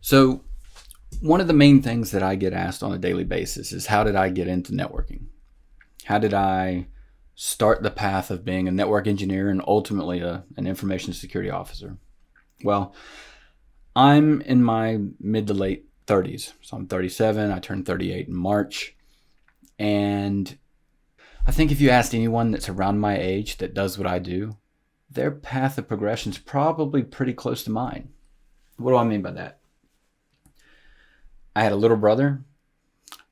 So one of the main things that I get asked on a daily basis is, how did I get into networking? How did I start the path of being a network engineer and ultimately an information security officer? Well, I'm in my mid to late 30s. So I'm 37. I turned 38 in March. And I think if you asked anyone that's around my age that does what I do, their path of progression is probably pretty close to mine. What do I mean by that? I had a little brother.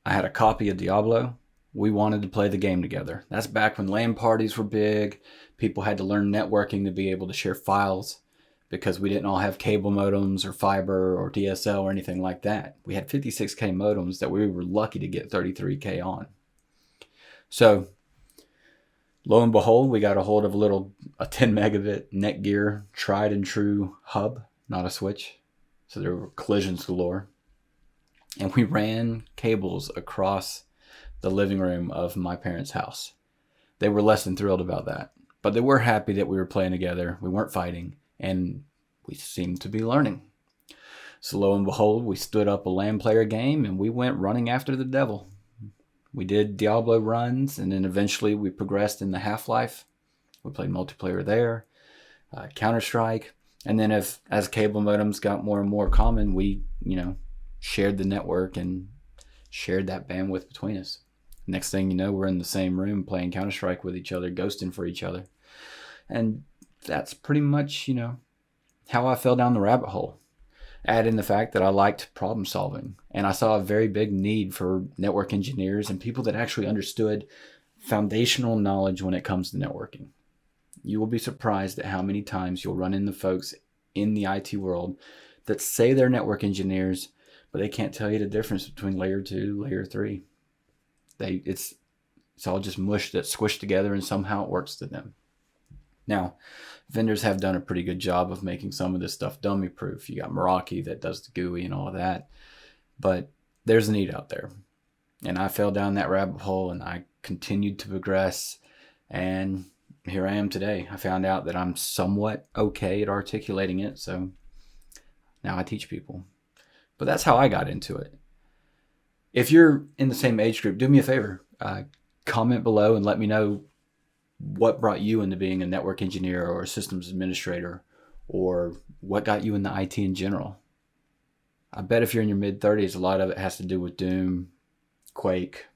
I had a copy of Diablo. We wanted to play the game together. That's back when LAN parties were big. People had to learn networking to be able to share files because we didn't all have cable modems or fiber or DSL or anything like that. We had 56K modems that we were lucky to get 33K on. So lo and behold, we got a hold of a 10 megabit Netgear tried and true hub, not a switch. So there were collisions galore. And we ran cables across the living room of my parents' house. They were less than thrilled about that, but they were happy that we were playing together. We weren't fighting, and we seemed to be learning. So lo and behold, we stood up a LAN player game, and we went running after the devil. We did Diablo runs, and then eventually we progressed in the Half-Life. We played multiplayer there, Counter-Strike, and then as cable modems got more and more common, we, shared the network and shared that bandwidth between us. Next thing you know, we're in the same room playing Counter-Strike with each other, ghosting for each other. And that's pretty much, how I fell down the rabbit hole. Add in the fact that I liked problem solving, and I saw a very big need for network engineers and people that actually understood foundational knowledge when it comes to networking. You will be surprised at how many times you'll run into folks in the IT world that say they're network engineers, but they can't tell you the difference between layer 2, layer 3. It's all just mush that's squished together and somehow it works to them. Now, vendors have done a pretty good job of making some of this stuff dummy proof. You got Meraki that does the GUI and all of that, but there's a need out there. And I fell down that rabbit hole and I continued to progress, and here I am today. I found out that I'm somewhat okay at articulating it, so now I teach people. But that's how I got into it. If you're in the same age group, do me a favor. Comment below and let me know what brought you into being a network engineer or a systems administrator, or what got you into IT in general. I bet if you're in your mid-30s, a lot of it has to do with Doom, Quake,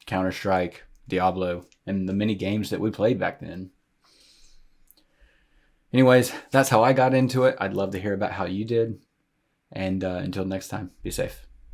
Counter-Strike, Diablo, and the many games that we played back then. Anyways, that's how I got into it. I'd love to hear about how you did. And until next time, be safe.